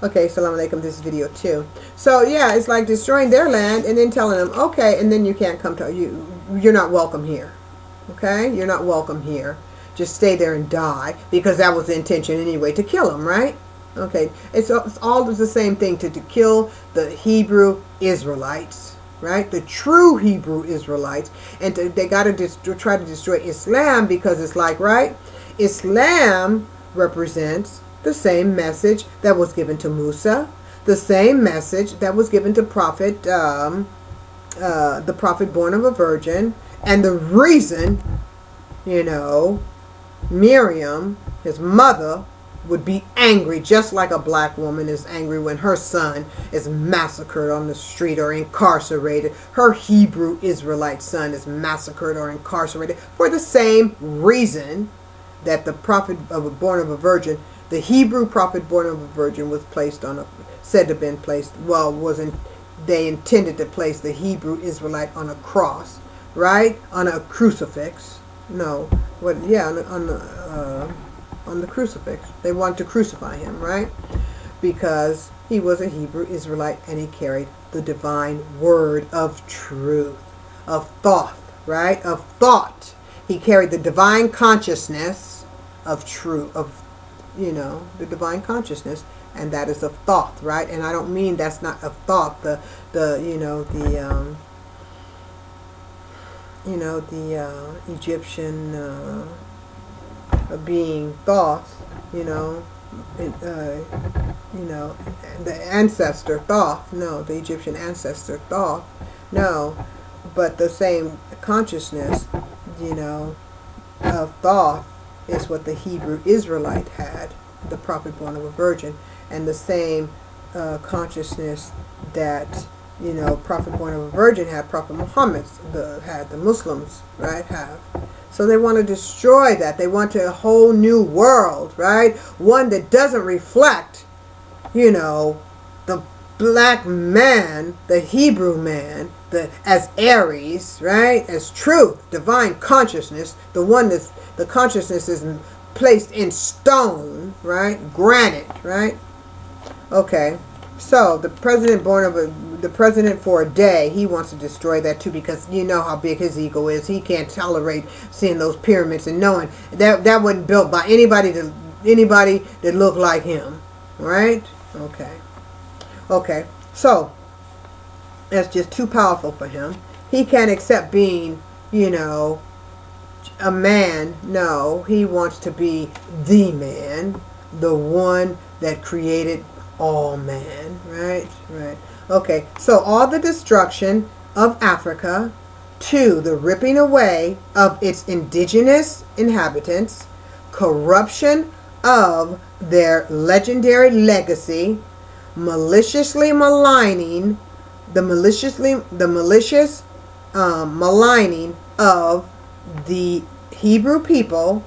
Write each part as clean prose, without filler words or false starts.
Okay, salam alaikum, this is video 2. So yeah, it's like destroying their land and then telling them, okay, and then you can't come to, you're not welcome here. Okay, you're not welcome here. Just stay there and die, because that was the intention anyway, to kill them, right? Okay, it's all the same thing, to kill the Hebrew Israelites, right? The true Hebrew Israelites. And they got to try to destroy Islam, because it's like, right? Islam represents the same message that was given to Musa, the same message that was given to the prophet born of a virgin. And the reason, Miriam, his mother, would be angry, just like a black woman is angry when her son is massacred on the street or incarcerated. Her Hebrew Israelite son is massacred or incarcerated for the same reason that the prophet born of a virgin, the Hebrew prophet born of a virgin, was placed on said to have been placed, they intended to place the Hebrew Israelite on a cross, right? On a crucifix. No, on the crucifix. They wanted to crucify him, right? Because he was a Hebrew Israelite and he carried the divine word of truth, of thought, right? Of thought. He carried the divine consciousness of truth, the divine consciousness, and that is of thought, right? And I don't mean that's not of thought, the Egyptian being Thoth, the ancestor Thoth. No, the Egyptian ancestor Thoth. No, but the same consciousness, of Thoth is what the Hebrew Israelite had, the prophet born of a virgin, and the same consciousness that prophet born of a virgin had, Prophet Muhammad had, the Muslims, right, have. So they want to destroy that. They want a whole new world, right? One that doesn't reflect, the black man, the Hebrew man, as Aries, right? As truth, divine consciousness, the one that's, the consciousness is placed in stone, right? Granite, right? Okay. So the president the president for a day, he wants to destroy that too, because you know how big his ego is. He can't tolerate seeing those pyramids and knowing that wasn't built by anybody that looked like him, right? Okay. So that's just too powerful for him. He can't accept being, a man. No, he wants to be the man, the one that created all man, right? Okay, so all the destruction of Africa, to the ripping away of its indigenous inhabitants, corruption of their legendary legacy, maliciously maligning, the malicious maligning of the Hebrew people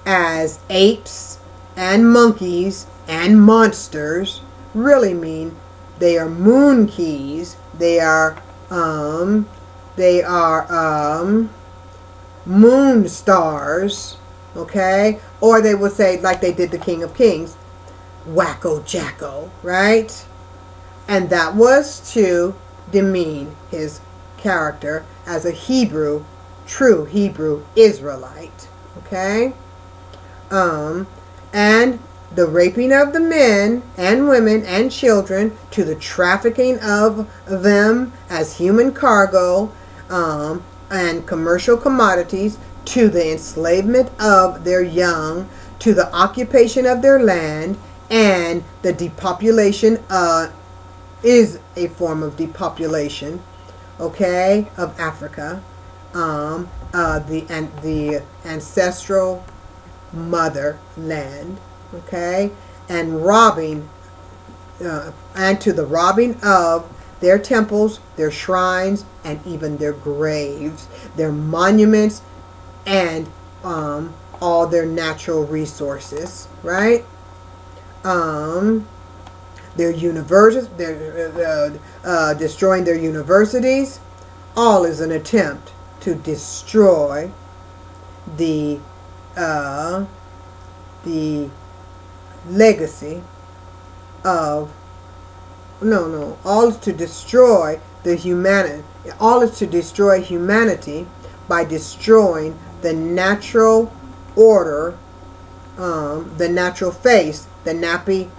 as apes and monkeys and monsters, really mean they are moon keys. They are moon stars, okay? Or they would say, like they did the King of Kings, Wacko Jacko, right? And that was to demean his character as a true Hebrew Israelite, okay? And the raping of the men and women and children, to the trafficking of them as human cargo and commercial commodities, to the enslavement of their young, to the occupation of their land, and the depopulation is a form of depopulation, okay, of Africa, the ancestral motherland, okay, and robbing, and to the robbing of their temples, their shrines, and even their graves, their monuments, and all their natural resources, right? Their universities, destroying their universities, all is an attempt to destroy the legacy of, no, all is to destroy the humanity. All is to destroy humanity by destroying the natural order, the natural face, the nappy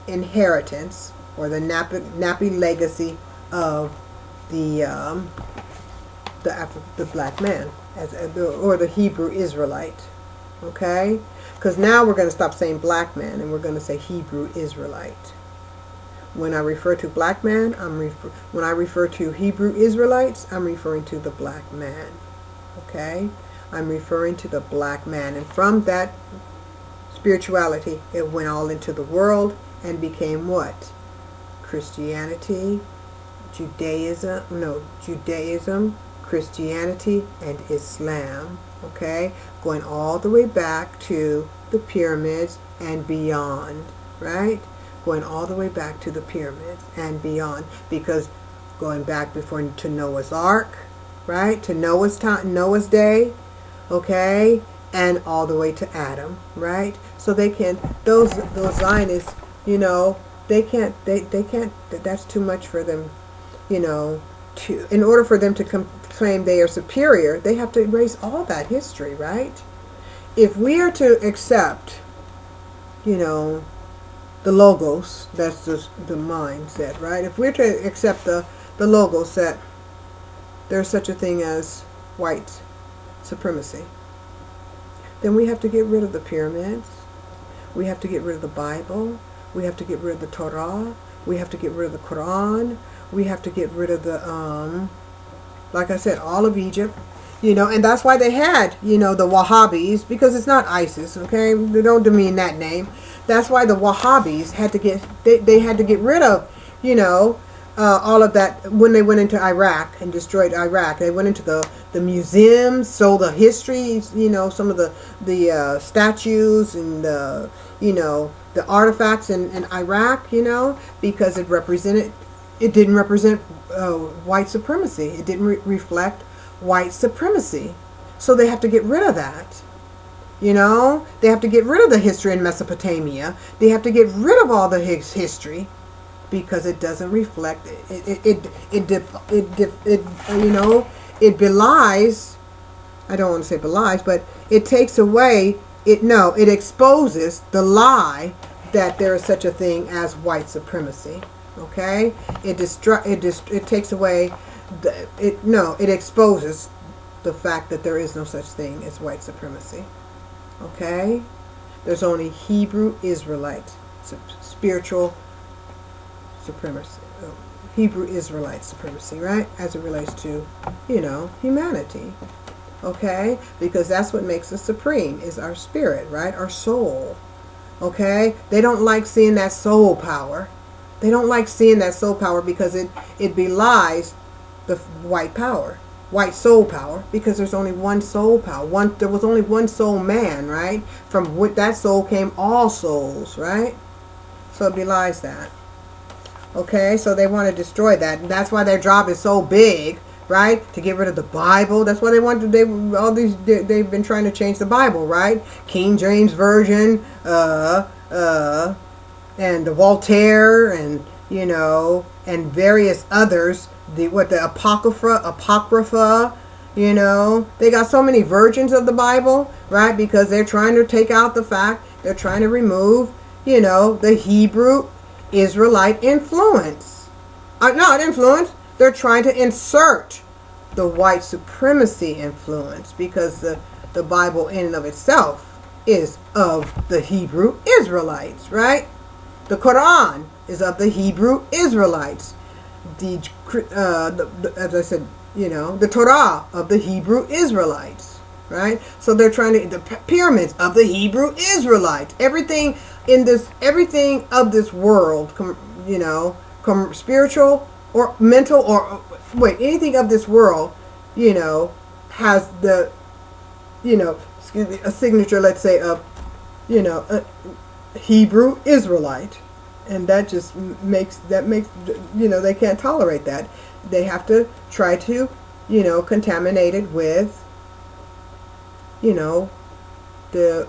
inheritance, or the nappy legacy of the black man, or the Hebrew Israelite. Okay, because now we're going to stop saying black man and we're going to say Hebrew Israelite. When I refer to black man, when I refer to Hebrew Israelites, I'm referring to the black man. Okay, I'm referring to the black man, and from that spirituality, it went all into the world and became what? Christianity, Judaism, Christianity, and Islam. Okay, going all the way back to the pyramids and beyond, right? Going all the way back to the pyramids and beyond, because going back before to Noah's Ark, right? To Noah's time, Noah's day, okay, and all the way to Adam, right? So they can, those Zionists, they can't, that's too much for them, in order for them to claim they are superior, they have to erase all that history, right? If we are to accept, the logos, that's just the mindset, right? If we're to accept the logos that there's such a thing as white supremacy, then we have to get rid of the pyramids. We have to get rid of the Bible. We have to get rid of the Torah. We have to get rid of the Quran. We have to get rid of the, like I said, all of Egypt. And that's why they had, the Wahhabis, because it's not ISIS, okay? They don't demean that name. That's why the Wahhabis had to get, they had to get rid of, all of that when they went into Iraq and destroyed Iraq. They went into the museums, sold the history, some of the statues and the artifacts in Iraq, because it didn't represent white supremacy. It didn't reflect white supremacy. So they have to get rid of that. They have to get rid of the history in Mesopotamia. They have to get rid of all the history, because it doesn't reflect it belies. I don't want to say belies, but it takes away it exposes the lie that there is such a thing as white supremacy. Okay, it takes away it exposes the fact that there is no such thing as white supremacy. Okay, there's only Hebrew Israelite spiritual supremacy, Hebrew Israelite supremacy, right? As it relates to, humanity. Okay, because that's what makes us supreme, is our spirit, right? Our soul. Okay, they don't like seeing that soul power. They don't like seeing that soul power because it belies the white power, white soul power, because there's only one soul power. There was only one soul man, right? From that soul came all souls, right? So it belies that. Okay, so they want to destroy that, and that's why their job is so big, right? To get rid of the Bible. That's why they want to. They've been trying to change the Bible, right? King James Version, and the Voltaire, and and various others. The Apocrypha. They got so many versions of the Bible, right? Because they're trying to take out the fact. They're trying to remove, the Hebrew Israelite influence. Not influence. They're trying to insert the white supremacy influence, because the Bible in and of itself is of the Hebrew Israelites, right? The Quran is of the Hebrew Israelites. As I said, the Torah of the Hebrew Israelites, right? So they're trying to, the pyramids of the Hebrew Israelites. Everything of this world, spiritual or mental or anything of this world, has the, a signature, let's say, of, a Hebrew Israelite. And that just makes, they can't tolerate that. They have to try to, contaminate it with, the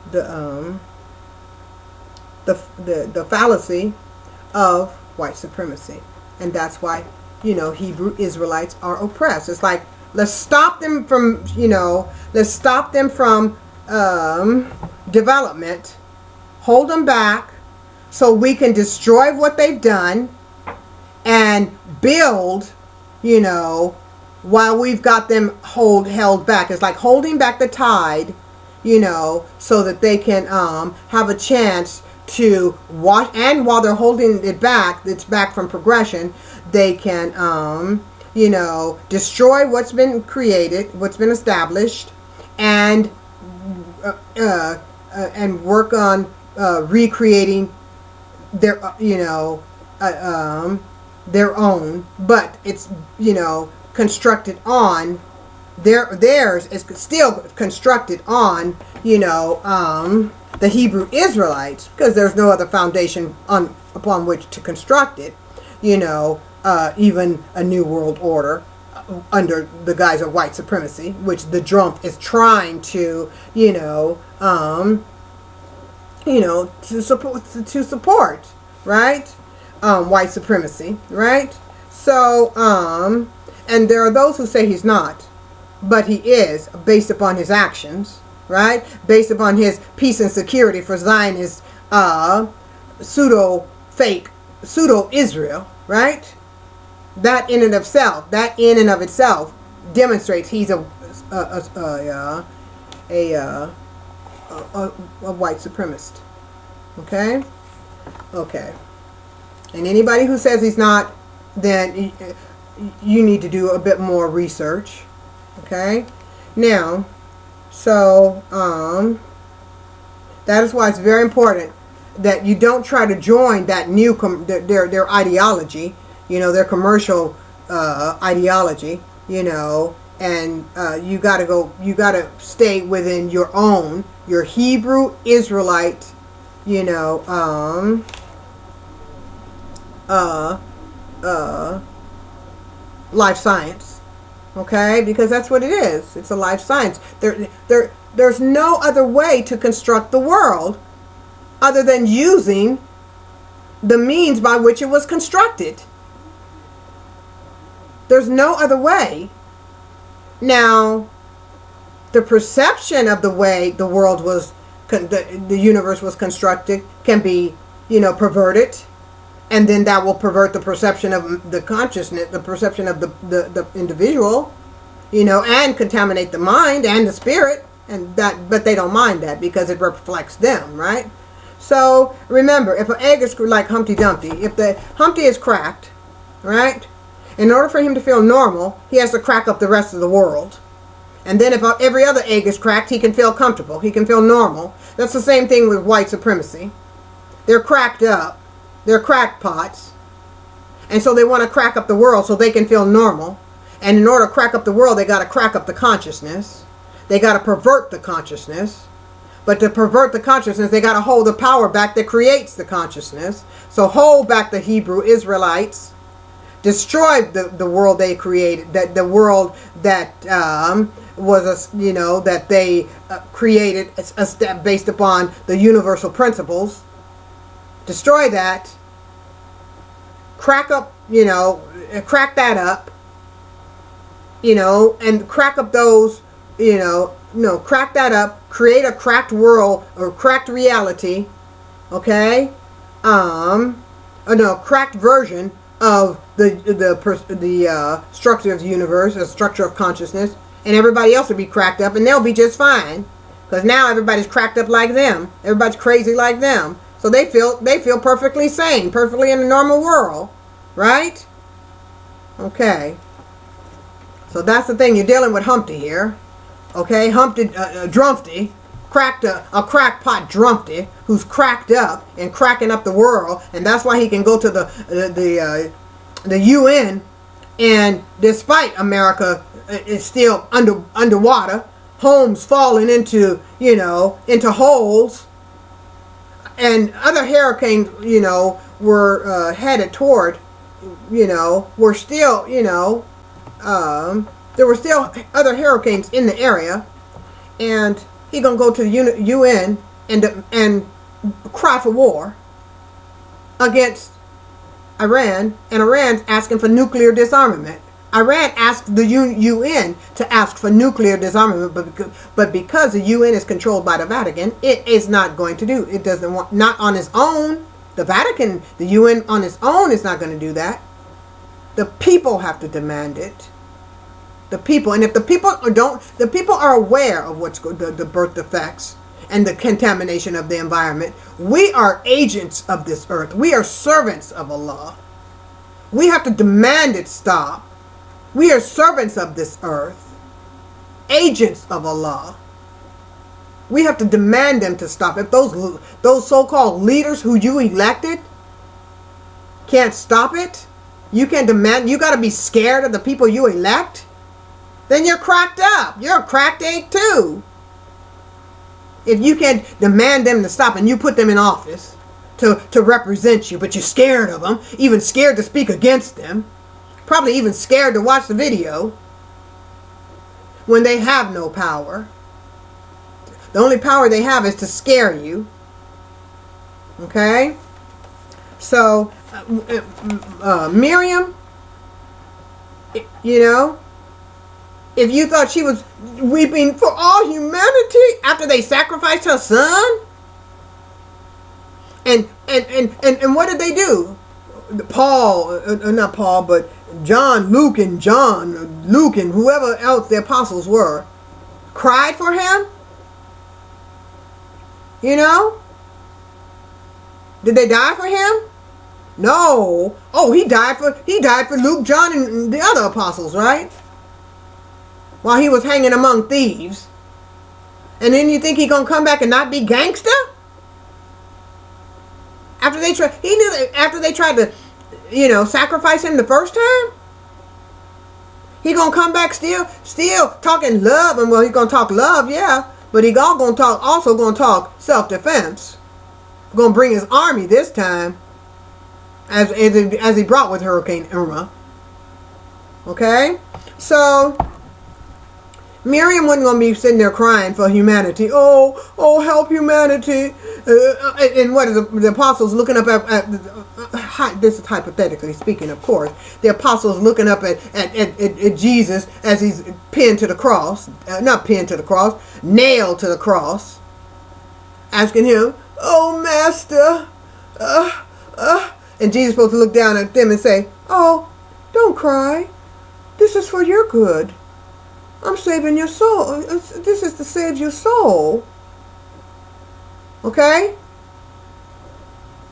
the the fallacy of white supremacy. And that's why, Hebrew Israelites are oppressed. It's like, let's stop them from, development, hold them back so we can destroy what they've done and build, while we've got them held back. It's like holding back the tide, so that they can have a chance to watch, and while they're holding it back, it's back from progression, they can destroy what's been created, what's been established, and work on recreating their their own, but it's constructed on theirs is still constructed on the Hebrew Israelites, because there's no other foundation upon which to construct it, even a new world order under the guise of white supremacy, which the Trump is trying to to support, right? White supremacy, right? So and there are those who say he's not, but he is, based upon his actions, right? Based upon his peace and security for Zionist pseudo Israel, right? That in and of itself demonstrates he's a white supremacist. Okay? Okay. And anybody who says he's not, then you need to do a bit more research. Okay? Now, so that is why it's very important that you don't try to join that new their ideology, their commercial ideology, and you got to stay within your Hebrew Israelite, life science. Okay, because that's what it is. It's a life science. There's no other way to construct the world other than using the means by which it was constructed. There's no other way. Now, the perception of the way the world was, the universe was constructed, can be, perverted. And then that will pervert the perception of the consciousness, the perception of the individual, and contaminate the mind and the spirit. But they don't mind that because it reflects them, right? So remember, if an egg is like Humpty Dumpty, if the Humpty is cracked, right? In order for him to feel normal, he has to crack up the rest of the world. And then if every other egg is cracked, he can feel comfortable. He can feel normal. That's the same thing with white supremacy. They're cracked up. They're crackpots. And so they want to crack up the world so they can feel normal. And in order to crack up the world, they got to crack up the consciousness. They got to pervert the consciousness. But to pervert the consciousness, they got to hold the power back that creates the consciousness. So hold back the Hebrew Israelites. Destroy the world they created. That the world that was that they created a step based upon the universal principles. Destroy that. Crack up, crack that up, and crack up those, crack that up, create a cracked world or cracked reality, okay? Cracked version of the structure of the universe, the structure of consciousness, and everybody else will be cracked up and they'll be just fine. Because now everybody's cracked up like them. Everybody's crazy like them. So they feel perfectly sane, perfectly in a normal world, right? Okay. So that's the thing. You're dealing with Humpty here, okay? Humpty, Drumpty, a crackpot Drumpty who's cracked up and cracking up the world, and that's why he can go to the UN, and despite America is still underwater, homes falling into holes. And other hurricanes, were headed toward, were still, there were still other hurricanes in the area. And he gonna go to the UN and cry for war against Iran, and Iran's asking for nuclear disarmament. Iran asked the UN to ask for nuclear disarmament, but because the UN is controlled by the Vatican, it is not going to do. It doesn't want, not on its own. The Vatican, the UN on its own is not going to do that. The people have to demand it. The people, and if the people don't, the people are aware of what's the birth defects and the contamination of the environment. We are agents of this earth. We are servants of Allah. We have to demand it stop. We are servants of this earth, agents of Allah. We have to demand them to stop. If those so-called leaders who you elected can't stop it, you can't demand, you got to be scared of the people you elect, then you're cracked up. You're a cracked egg too. If you can't demand them to stop and you put them in office to represent you, but you're scared of them, even scared to speak against them, probably even scared to watch the video when they have no power. The only power they have is to scare you. Okay? So, Miriam, you know, if you thought she was weeping for all humanity after they sacrificed her son, and what did they do? Not Paul, but Luke and whoever else the apostles were, cried for him. You know? Did they die for him? No. Oh, he died for Luke, John, and the other apostles, right? While he was hanging among thieves. And then you think he gonna come back and not be gangster? After they tried to, you know, sacrifice him the first time? He gonna come back still talking love, and well, he gonna talk love, yeah, but he also gonna talk self-defense. Gonna bring his army this time, as he brought with Hurricane Irma. Okay, so Miriam wasn't going to be sitting there crying for humanity. Oh, help humanity. And what are the apostles looking up at this is hypothetically speaking, of course. The apostles looking up at Jesus as he's pinned to the cross. Not pinned to the cross, nailed to the cross. Asking him, oh, Master. And Jesus is supposed to look down at them and say, oh, don't cry. This is for your good. I'm saving your soul. This is to save your soul. Okay?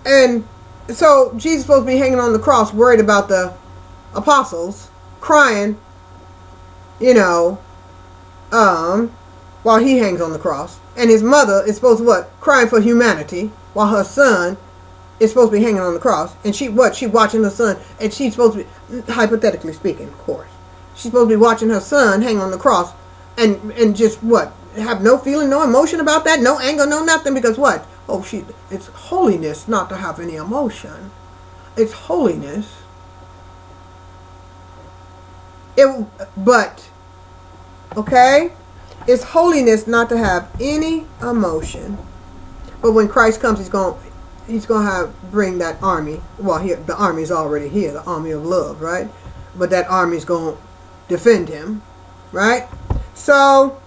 And so Jesus is supposed to be hanging on the cross, worried about the apostles, crying, you know, while he hangs on the cross. And his mother is supposed to what? Crying for humanity, while her son is supposed to be hanging on the cross. And she watching her son, and she's supposed to be, hypothetically speaking, of course. She's supposed to be watching her son hang on the cross and just what? Have no feeling, no emotion about that, no anger, no nothing, because what? Oh, it's holiness not to have any emotion. It's holiness. Okay? It's holiness not to have any emotion. But when Christ comes, he's going to bring that army. Well, the army's already here, the army of love, right? But that army's going to defend him, right? So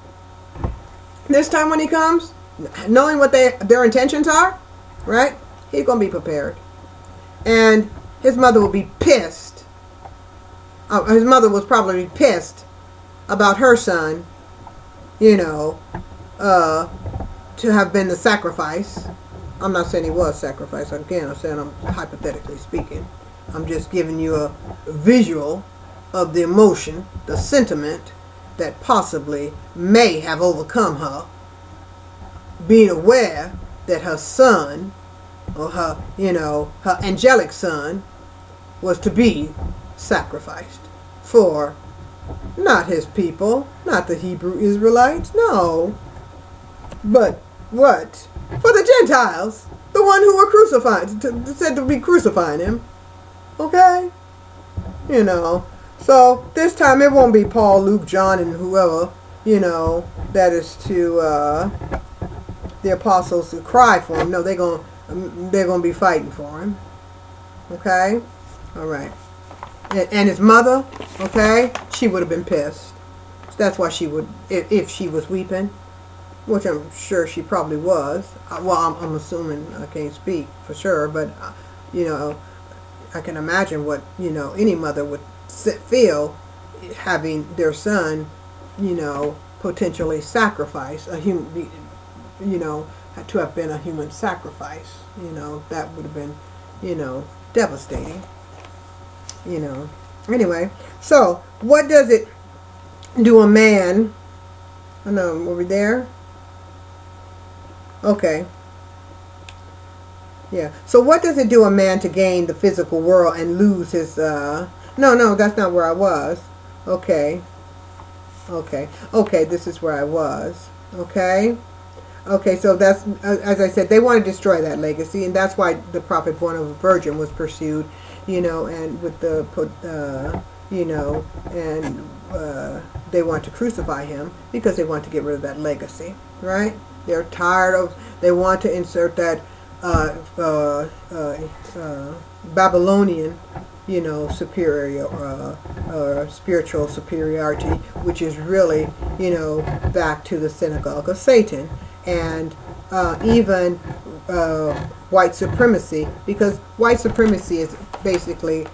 this time when he comes, knowing what their intentions are, right? He's going to be prepared. And his mother will be pissed. His mother was probably pissed about her son, you know, to have been the sacrifice. I'm not saying he was sacrificed. Again, I'm saying I'm hypothetically speaking. I'm just giving you a visual of the emotion, the sentiment that possibly may have overcome her, being aware that her son, or her, you know, her angelic son, was to be sacrificed for not his people, not the Hebrew Israelites, no, but what? For the Gentiles, the one who were crucified, said to be crucifying him. Okay? You know. So this time it won't be Paul, Luke, John, and whoever, you know, that is to the apostles to cry for him. No, they're gonna be fighting for him. Okay, all right. And his mother, okay, she would have been pissed. So that's why she would, if she was weeping, which I'm sure she probably was. Well, I'm assuming, I can't speak for sure, but you know, I can imagine what, you know, any mother would feel having their son, you know, potentially sacrifice a human, you know, to have been a human sacrifice. You know, that would have been, you know, devastating. You know. Anyway, so what does it do a man? Oh no, were we there? Okay. Yeah. So what does it do a man to gain the physical world and lose his no, that's not where I was. Okay. Okay, this is where I was. Okay, so that's, as I said, they want to destroy that legacy, and that's why the prophet born of a virgin was pursued, you know, and with the, you know, and they want to crucify him because they want to get rid of that legacy, right? They're tired of, they want to insert that Babylonian, you know, superior or spiritual superiority, which is really, you know, back to the synagogue of Satan, and even white supremacy, because white supremacy is basically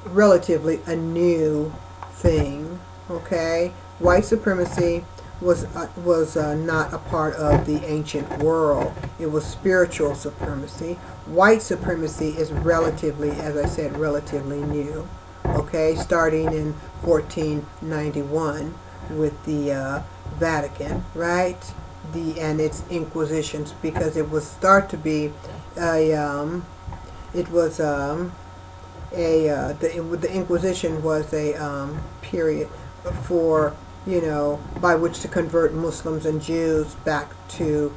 relatively a new thing. Okay, white supremacy was not a part of the ancient world. It was spiritual supremacy. White supremacy is relatively, as I said, relatively new. Okay, starting in 1491 with the Vatican, right? And its inquisitions, because it was start to be the Inquisition was a period for, you know, by which to convert Muslims and Jews back to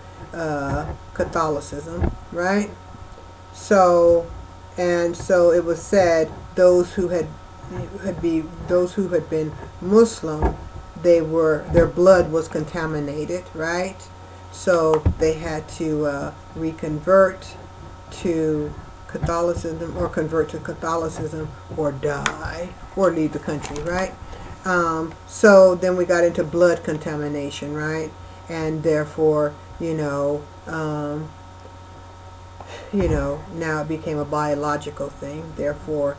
Catholicism, right? So it was said those who had been Muslim, their blood was contaminated, right? So they had to reconvert to Catholicism, or convert to Catholicism, or die, or leave the country, right? So then we got into blood contamination, right? And therefore, now it became a biological thing. Therefore,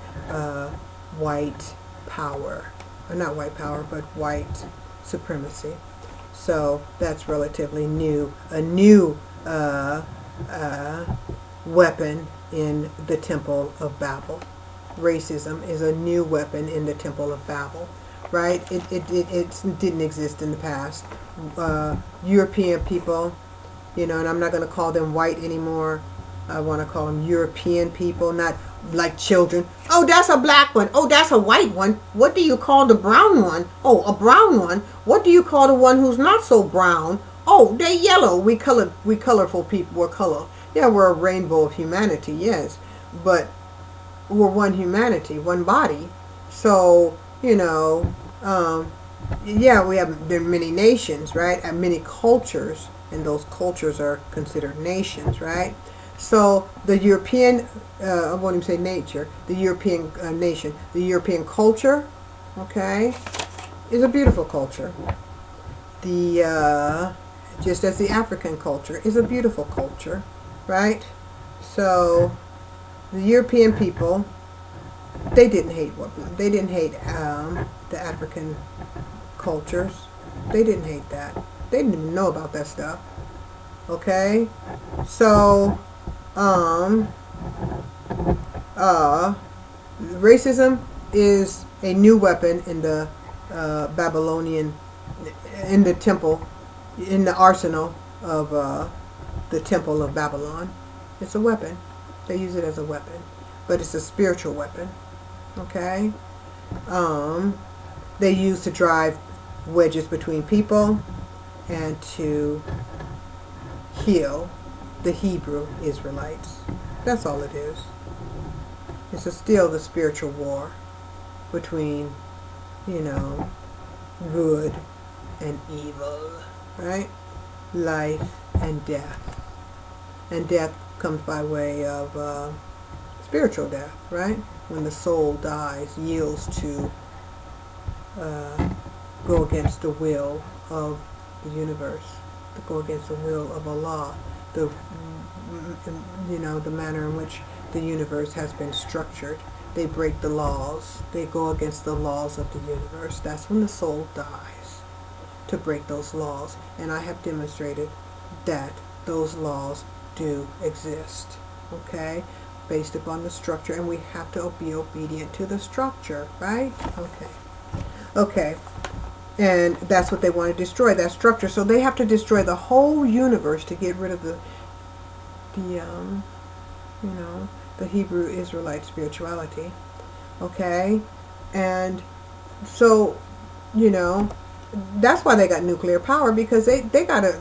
white power, or not white power, but white supremacy. So that's relatively new, a new weapon in the Temple of Babel. Racism is a new weapon in the Temple of Babel, right? It didn't exist in the past. European people, and I'm not going to call them white anymore. I want to call them European people, not like children. Oh, that's a black one. Oh, that's a white one. What do you call the brown one? Oh, a brown one. What do you call the one who's not so brown? Oh, they're yellow. We colorful people. We're color. Yeah, we're a rainbow of humanity, yes. But we're one humanity, one body. So, we have, there are many nations, right? And many cultures, and those cultures are considered nations, right? So the European, I won't even say nature, the European nation, the European culture, okay, is a beautiful culture. The, just as the African culture is a beautiful culture, right? So the European people, they didn't hate the African cultures. They didn't hate that. They didn't even know about that stuff. Okay? So, racism is a new weapon in the Babylonian, in the temple, in the arsenal of the Temple of Babylon. It's a weapon. They use it as a weapon, but it's a spiritual weapon. Okay? They use to drive wedges between people and to heal the Hebrew Israelites. That's all it is. It's still the spiritual war between, good and evil, right? Life and death. And death comes by way of spiritual death, right? When the soul dies, yields to go against the will of the universe, to go against the will of Allah, the manner in which the universe has been structured. They break the laws. They go against the laws of the universe. That's when the soul dies, to break those laws. And I have demonstrated that those laws do exist, okay, based upon the structure, and we have to be obedient to the structure, right? Okay, and that's what they want to destroy, that structure. So they have to destroy the whole universe to get rid of the Hebrew Israelite spirituality, okay? And so, that's why they got nuclear power, because they gotta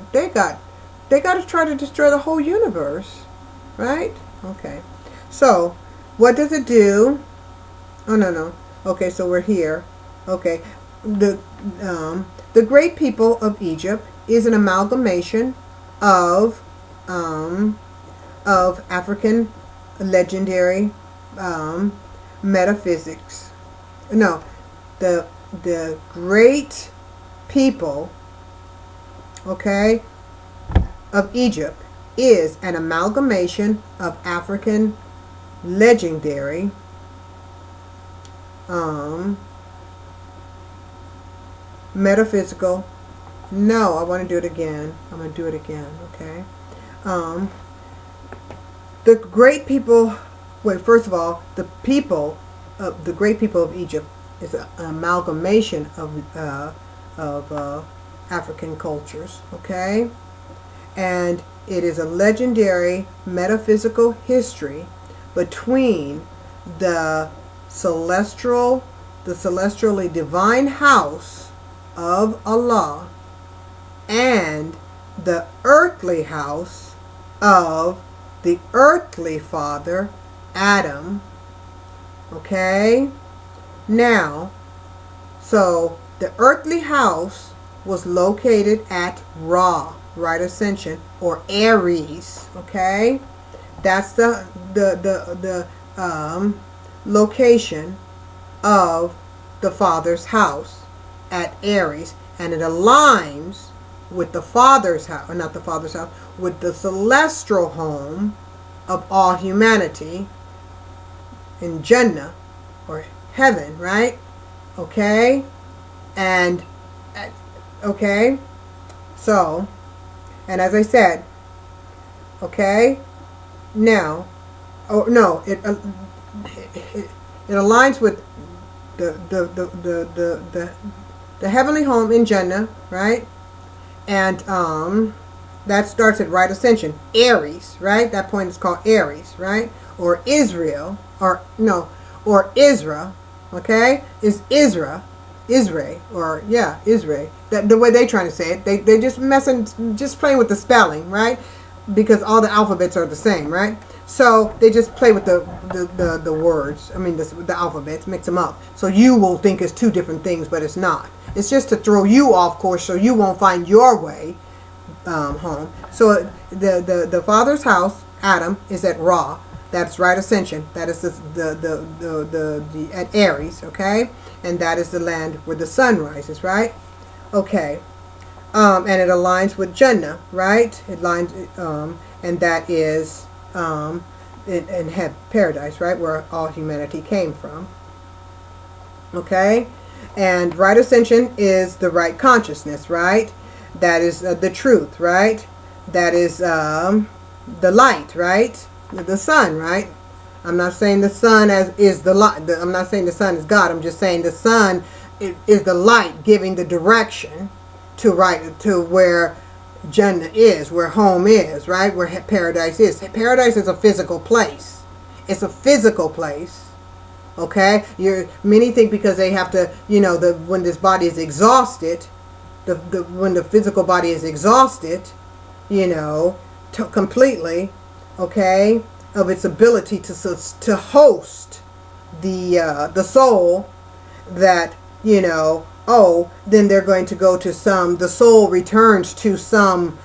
try to destroy the whole universe, right? Okay, so what does it do? Oh, no. Okay, so we're here. Okay, the great people of Egypt is an amalgamation of African legendary metaphysics. No, the great people, okay, of Egypt is an amalgamation of African legendary metaphysical. No, I want to do it again. I'm going to do it again, okay? The great people, first of all, the great people of Egypt is an amalgamation of African cultures, okay? And it is a legendary metaphysical history between the celestially divine house of Allah and the earthly house of the earthly father, Adam. Okay? Now, so the earthly house was located at Ra, right ascension, or Aries. Okay? That's the location of the father's house at Aries, and it aligns with the father's house, or not the father's house, with the celestial home of all humanity in Jannah, or heaven, right? Okay? And, okay? So, and as I said, okay? Now, it aligns with the heavenly home in Jannah, right? And that starts at right ascension, Aries, right? That point is called Aries, right? Or Israel, or Isra, okay? Is Isra, or Isra. That the way they trying to say it, they just playing with the spelling, right? Because all the alphabets are the same, right? So they just play with the words. I mean, the alphabets, mix them up. So you will think it's two different things, but it's not. It's just to throw you off course, so you won't find your way home. So the father's house, Adam, is at Ra. That's right ascension. That is the at Aries, okay, and that is the land where the sun rises, right? Okay, and it aligns with Jannah, right? It aligns, and that is and have paradise, right, where all humanity came from. Okay, and right ascension is the right consciousness, right? That is the truth, right? That is the light, right? The sun, right? I'm not saying the sun is the light. I'm not saying the sun is God. I'm just saying the sun is the light giving the direction to where Jannah is, where home is, right? Where paradise is. Paradise is a physical place. It's a physical place. Okay? Many think because they have to, when this body is exhausted, when the physical body is exhausted, completely, okay, of its ability to host the soul, that, then they're going to go to the soul returns to some,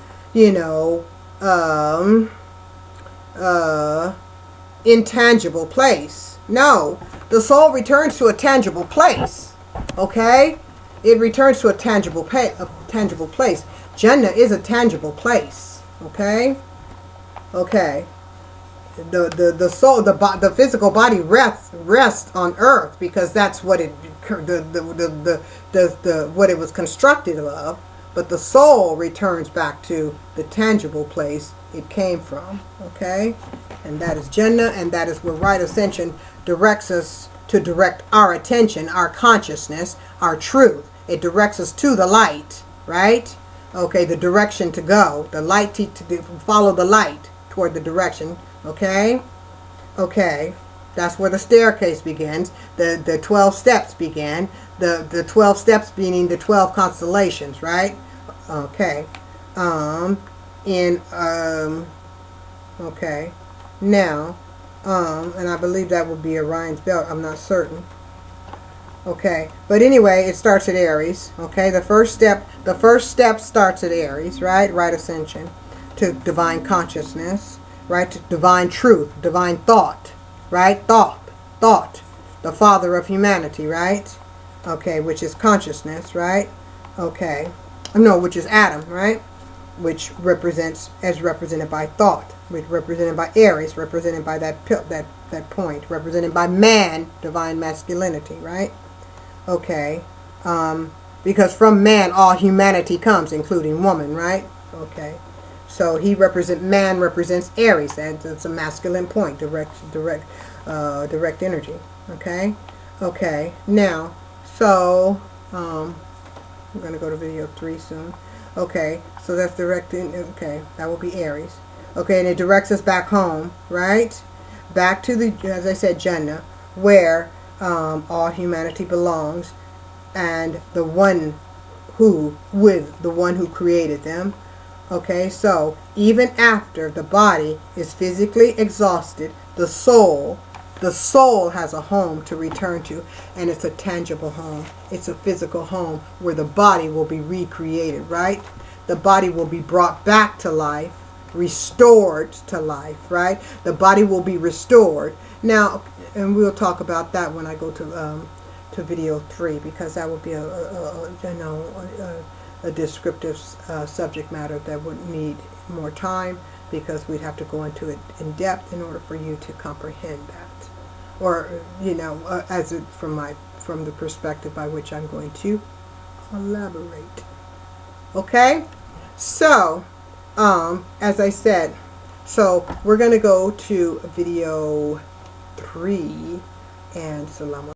intangible place. No, the soul returns to a tangible place. Okay, it returns to a tangible place. Jannah is a tangible place. Okay, okay. The soul, the physical body rests on earth because that's what it what it was constructed of. But the soul returns back to the tangible place it came from. Okay, and that is Jannah, and that is where right ascension directs us to direct our attention, our consciousness, our truth. It directs us to the light, right? Okay, the direction to go, the light to follow the light toward the direction. Okay, okay, that's where the staircase begins. The 12 steps began. The 12 steps meaning the 12 constellations, right? Okay, okay, now, and I believe that would be Orion's belt. I'm not certain. Okay, but anyway, it starts at Aries. Okay, the first step starts at Aries, right? Right ascension to divine consciousness. Right, to divine truth, divine thought, right? Thought, the father of humanity, right? Okay, which is consciousness, right? Okay, no, which is Adam, right? Which represented by thought, which represented by Aries, represented by that point, represented by man, divine masculinity, right? Okay, because from man all humanity comes, including woman, right? Okay. So man represents Aries. That's a masculine point, direct energy. Okay, okay. Now, so I'm gonna go to video 3 soon. Okay, so that's directing. Okay, that will be Aries. Okay, and it directs us back home, right? Back to the, as I said, Jannah, where all humanity belongs, and the one who created them. Okay, so even after the body is physically exhausted, the soul has a home to return to, and it's a tangible home. It's a physical home where the body will be recreated, right? The body will be brought back to life, restored to life, right? The body will be restored. Now, and we'll talk about that when I go to video 3, because that will be a descriptive subject matter that would need more time, because we'd have to go into it in depth in order for you to comprehend that, or from the perspective by which I'm going to elaborate. Okay, so as I said, so we're going to go to video 3, and salam alaikum.